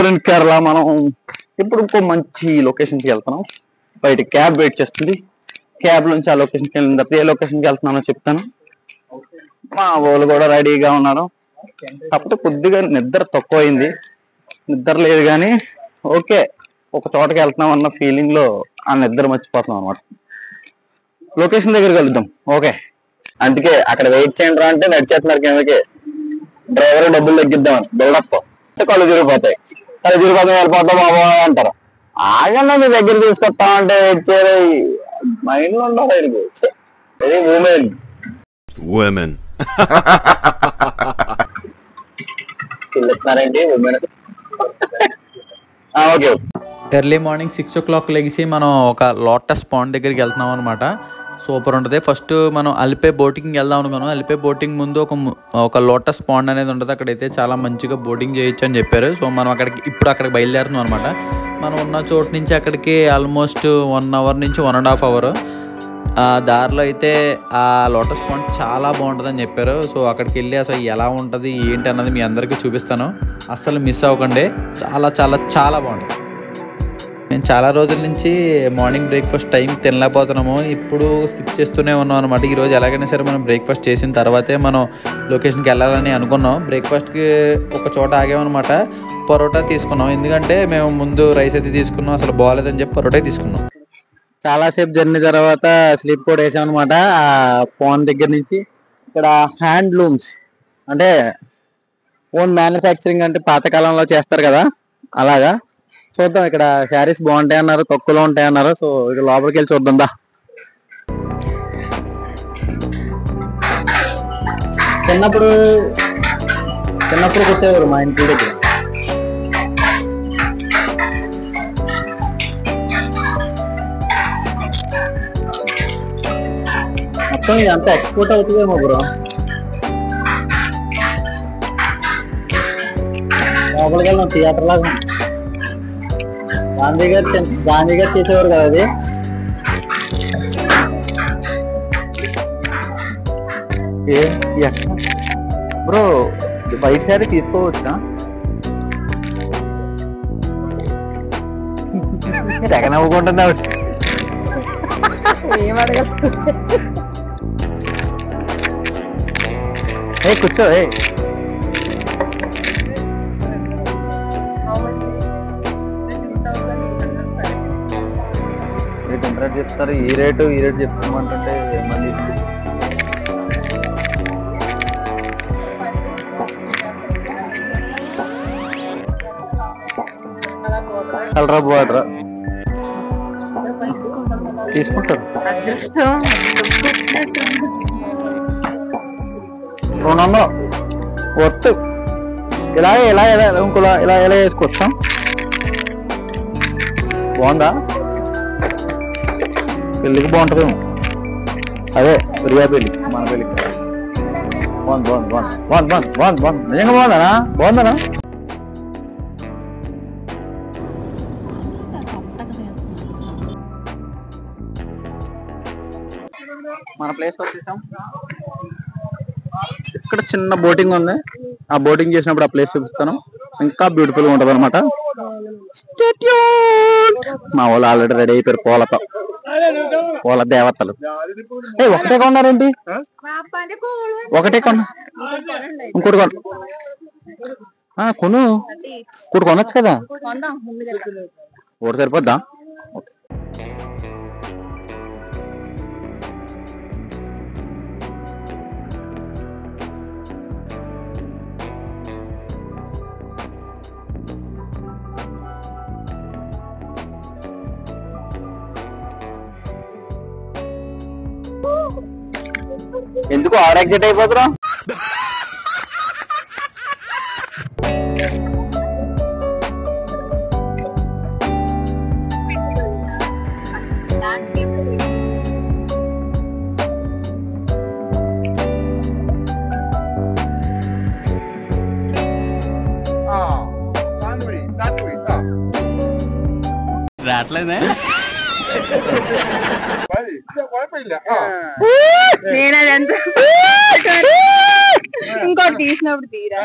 Friend Kerala మనం ఇప్పుడు ఇంకో మంచి లొకేషన్కి వెళ్తున్నాం. బయట క్యాబ్ వెయిట్ చేస్తుంది. క్యాబ్ నుంచి ఆ లొకేషన్కి వెళ్ళిన తర్వాత ఏ లొకేషన్కి వెళ్తున్నానో చెప్తాను. మా వాళ్ళు కూడా రెడీగా ఉన్నారు. కాకపోతే కొద్దిగా నిద్ర తక్కువ అయింది. నిద్ర లేదు కానీ ఓకే, ఒక చోటకి వెళ్తున్నాం అన్న ఫీలింగ్ లో ఆ నిద్ర మర్చిపోతున్నాం అనమాట. లొకేషన్ దగ్గరికి వెళ్దాం. ఓకే, అందుకే అక్కడ వెయిట్ చేయండి రా అంటే నడిచేస్తున్నారు కిందకి. డ్రైవర్ డబ్బులు తగ్గిద్దామని బిల్డప్. కళ్ళు తిరిగిపోతాయి. కళ్ళు తిరిగిపోతాం వెళ్ళిపోతాం బాబా అంటారు. ఆగన్నా మీ దగ్గర తీసుకొస్తామంటే వెయిట్ చేయరు. మైండ్ లో ఉండాలి. వెరీ ఉమెన్ చిల్లుతున్నారండి women. Okay, early morning 6 o'clock లెగిసి మనం ఒక లోటస్ పాండ్ దగ్గరికి వెళ్తున్నాం అనమాట. సూపర్ ఉంటుంది. ఫస్ట్ మనం అలిపే బోటింగ్ వెళ్దాం అనుకున్నాం. అలిపే బోటింగ్ ముందు ఒక లోటస్ పాండ్ అనేది ఉంటుంది. అక్కడైతే చాలా మంచిగా బోటింగ్ చేయొచ్చు అని చెప్పారు. సో మనం అక్కడికి బయలుదేరుతున్నాం అనమాట. మనం ఉన్న చోటు నుంచి అక్కడికి ఆల్మోస్ట్ 1 hour నుంచి 1.5 hours. దారిలో అయితే ఆ లోటస్ పాండ్ చాలా బాగుంటుందని చెప్పారు. సో అక్కడికి వెళ్ళి అసలు ఎలా ఉంటుంది ఏంటి అన్నది మీ అందరికీ చూపిస్తాను. అస్సలు మిస్ అవ్వకండి. చాలా చాలా చాలా బాగుంటుంది. నేను చాలా రోజుల నుంచి మార్నింగ్ బ్రేక్ఫాస్ట్ టైం తినలేకపోతున్నాము. ఇప్పుడు స్కిప్ చేస్తూనే ఉన్నాం అనమాట. ఈరోజు ఎలాగైనా సరే మనం బ్రేక్ఫాస్ట్ చేసిన తర్వాతే మనం లొకేషన్కి వెళ్ళాలని అనుకున్నాం. బ్రేక్ఫాస్ట్కి ఒక చోట ఆగామన్నమాట. పరోటా తీసుకున్నాం. ఎందుకంటే మేము ముందు రైస్ అయితే తీసుకున్నాం, అసలు బాగాలేదని చెప్పి పరోటా తీసుకున్నాం. చాలాసేపు జర్నీ తర్వాత స్లీప్ కూడా వేసాం అనమాట. ఆ ఫోన్ దగ్గర నుంచి ఇక్కడ హ్యాండ్లూమ్స్ అంటే ఓన్ మ్యానుఫ్యాక్చరింగ్ అంటే పాతకాలంలో చేస్తారు కదా, అలాగా. చూద్దాం. ఇక్కడ శారీస్ బాగుంటాయి అన్నారు, తక్కువలో ఉంటాయి అన్నారు. సో ఇక్కడ లోపలికి వెళ్ళి చూద్దాం దా. చిన్నప్పుడు కుట్టేవారు మా ఇంటి దగ్గర. మొత్తం ఇదంతా ఎక్స్పోర్ట్ అవుతుందేమో బ్రో. లోపలికి వెళ్దాం. థియేటర్ లాగా గాంధీ గారు చేసేవారు కదా అది. బ్రో వైట్ శారీ తీసుకోవచ్చా? తెగ నవ్వుకుంటున్నావు. కూర్చో. చెప్తారు ఈ రేటు చెప్తామంటే మళ్ళీ కలరా బార్డర్ తీసుకుంటారు. 200 వర్త్. ఇలా ఇంకోలా ఇలా వేసుకోవచ్చా? బాగుందా? పెళ్ళికి బాగుంటుందేమో. అదే రియా పెళ్ళి, మన పెళ్ళికి. బాగుంది. నిజంగా బాగుందనా? మన ప్లేస్ వచ్చేసాం. ఇక్కడ చిన్న బోటింగ్ ఉంది. ఆ బోటింగ్ చేసినప్పుడు ఆ ప్లేస్ చూపిస్తాను. ఇంకా బ్యూటిఫుల్ గా ఉంటది అనమాట. మా వాళ్ళు ఆల్రెడీ రెడీ అయిపోయారు పూలతో. పూల దేవతలు. ఒకటే కొన్నారేంటి? ఒకటే ఇంకోటి కొను. ఇంకోటి కొనొచ్చు కదా. ఒకటి సరిపోద్దా? ఎందుకు ఆర్ ఎగ్జైట్ అయిపోతున్నా? రావట్లేదే. ఇంకోటి తీసినప్పుడు తీరా.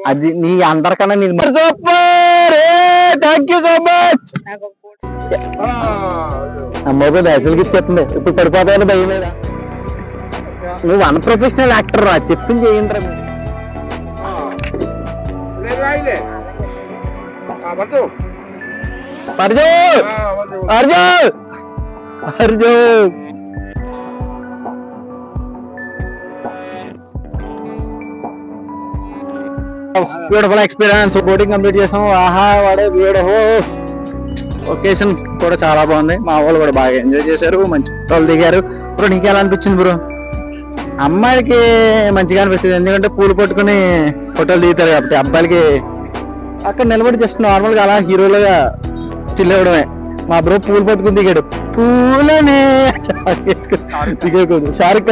అది నీ అందరికన్నా నీ super. Thank you so much. Mobile యాక్చువల్గా ఇచ్చేస్తుంది. ఇప్పుడు పడిపోతాయని భయం లేదా? నువ్వు అన్ప్రొఫెషనల్ యాక్టర్ రా, చెప్పింది చేయండి. Beautiful experience. బోటింగ్ కంప్లీట్ చేసాం. ఆహా వాడే బ్యూటిఫుల్. లొకేషన్ కూడా చాలా బాగుంది. మా వాళ్ళు కూడా బాగా ఎంజాయ్ చేశారు, మంచి ఫోటోలు దిగారు. బ్రో నీకు ఎలా అనిపించింది బ్రో? అమ్మాయిలకి మంచిగా అనిపిస్తుంది, ఎందుకంటే పూలు పట్టుకుని ఫోటోలు దిగుతారు కాబట్టి. అబ్బాయిలకి అక్కడ నిలబడి జస్ట్ నార్మల్ గా అలా హీరోలుగా స్టిల్ ఇవ్వడమే. మా బ్రో పూలు పట్టుకుని దిగాడు. పూలనే దిగకూడదు. షారుఖ్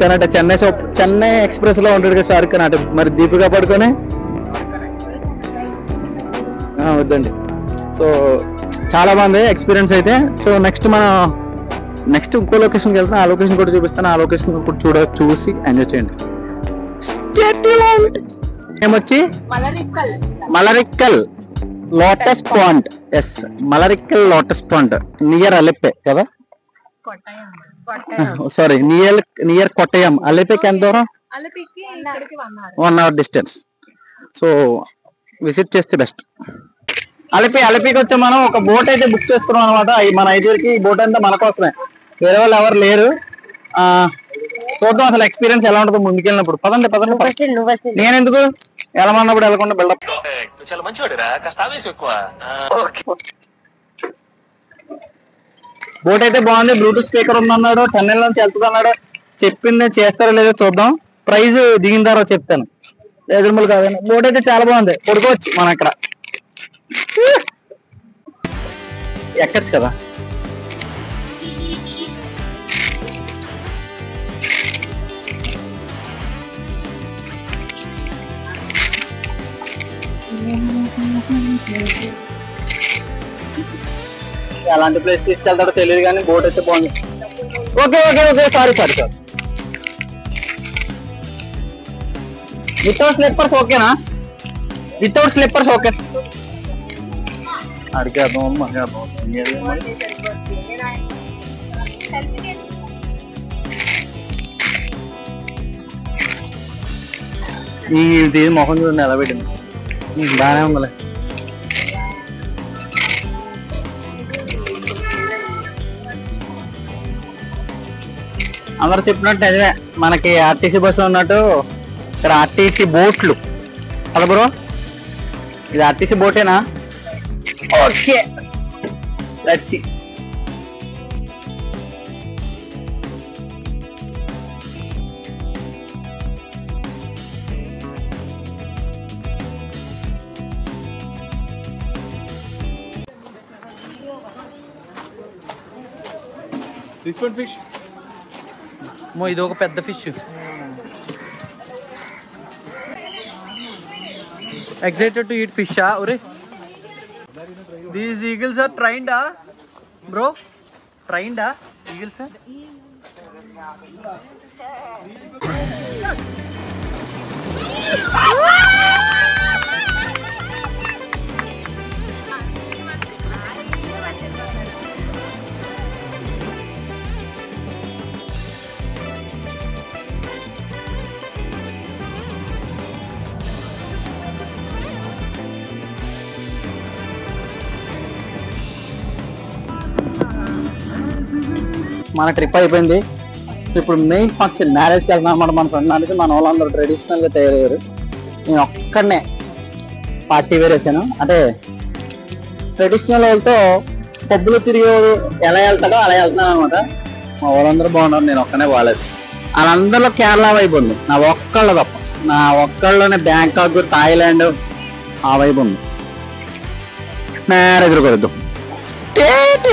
ఖాన్ అంటే చెన్నై ఎక్స్ప్రెస్ లో ఉంటాడు కదా షారుఖ్ ఖాన్. అంటే మరి దీపిక పడుకొని వద్దండి. సో చాలా బాగుంది ఎక్స్పీరియన్స్ అయితే. సో నెక్స్ట్ ఇంకో లొకేషన్కి వెళ్తాను. ఆ లొకేషన్ కూడా చూపిస్తాను. ఆ లొకేషన్ కూడా చూసి ఎంజాయ్ చేయండి. ఏమొచ్చి Malarikkal lotus pond. Yes, Malarikkal lotus pond near Alleppey కదా. Sorry, near Kottayam. అలెప్పేకి ఎంత దూరం? 1 hour డిస్టెన్స్. సో విజిట్ చేస్తే బెస్ట్. అలెప్పీకి వచ్చి మనం ఒక బోట్ అయితే బుక్ చేసుకున్నాం అనమాట. మన ఐదుగురికి ఈ బోట్ అంతా మన కోసమే, వేరే వాళ్ళు ఎవరు లేరు. చూద్దాం అసలు ఎక్స్పీరియన్స్ ఎలా ఉంటుందో ముందుకెళ్ళినప్పుడు. పదండి. నేను ఎందుకు వెళ్ళమన్నప్పుడు వెళ్ళకుండా బిల్డప్. బోట్ అయితే బాగుంది. Bluetooth speaker ఉందన్నాడు. టన్నెల్ నుంచి వెళ్తుంది అన్నాడు. చెప్పింది చేస్తారో లేదో చూద్దాం. ప్రైజ్ దిగిన తర్వాత చెప్తాను. రీజనబుల్ కాదండి. బోట్ అయితే చాలా బాగుంది. పడుకోవచ్చు మనం ఇక్కడ. ఎక్కచ్చు కదా. ఎలాంటి ప్లేస్ తీసుకెళ్తాడో తెలియదు కానీ బోట్ అయితే బాగుంది. Okay sorry. వితౌట్ స్లిప్పర్స్ ఓకేనా? Without slippers okay. అడిగేద్దాం. ఇది మొహం చూడండి ఎలా పెట్టింది. బాగానే ఉందిలే. అందరు చెప్పినట్టు నిజమే. మనకి ఆర్టీసీ బస్సు ఉన్నట్టు ఇక్కడ ఆర్టీసీ బోట్లు కదా బ్రో. ఇది ఆర్టీసీ బోటేనా? Okay, let's see. This one fish. ఇది ఒక పెద్ద fish. Excited to eat fish, ore. These eagles are trained, bro. Trained, eagles. మన ట్రిప్ అయిపోయింది. ఇప్పుడు మెయిన్ ఫంక్షన్ మ్యారేజ్కి వెళ్తున్నాం అన్నమాట. మన ఫ్రెండ్ అనేది మన వాళ్ళందరూ ట్రెడిషనల్గా తయారయ్యారు. నేను ఒక్కడనే పార్టీ వేర్ వేసాను. అంటే ట్రెడిషనల్ వాళ్ళతో పబ్బులు తిరిగి ఎలా వెళ్తాడో అలా వెళ్తున్నాను అనమాట. మా వాళ్ళందరూ బాగున్నారు, నేను ఒక్కనే బాగాలేదు. వాళ్ళందరిలో కేరళ వైపు ఉంది, నా ఒక్కళ్ళ తప్ప. నా ఒక్కళ్ళలోనే బ్యాంకాక్, థాయిలాండ్ ఆ వైపు ఉంది. మ్యారేజ్ కొద్దాం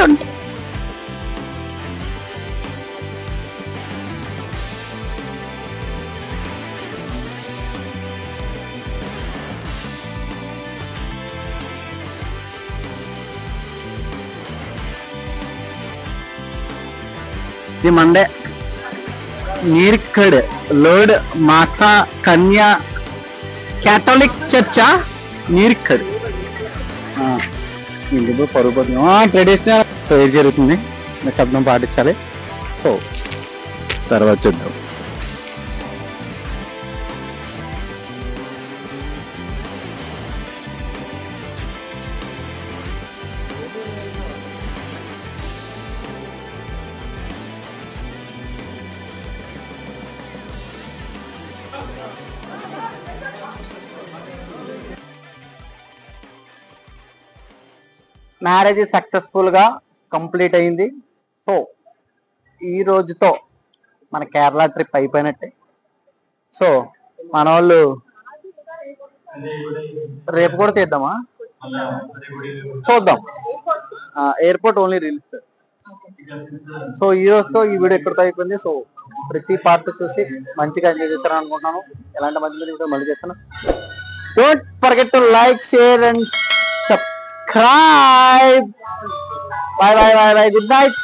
ఉంటాయి. ఇది మండే నీర్కడ్ లోడ్ మాసా కన్యా క్యాథలిక్ చర్చా నీరిక్కడు ఇందులో పరుగు ట్రెడిషనల్ ప్రేయర్ జరుగుతుంది, శబ్దం పాటించాలి. సో తర్వాత చూద్దాం. మ్యారేజ్ సక్సెస్ఫుల్ గా కంప్లీట్ అయింది. సో ఈ రోజుతో మన కేరళ ట్రిప్ అయిపోయినట్టే. సో మన వాళ్ళు రేపు కూడా తీద్దామా, చూద్దాం. Airport only reels. సో ఈ రోజుతో ఈ వీడియో ఎక్కడితో అయిపోయింది. సో ప్రతి పార్ట్ చూసి మంచిగా ఎంజాయ్ చేస్తారని అనుకుంటున్నాను. ఎలాంటి మంచి వీడియో మళ్ళీ చేస్తాను. Don't forget to like, share and subscribe. Bye. Good night.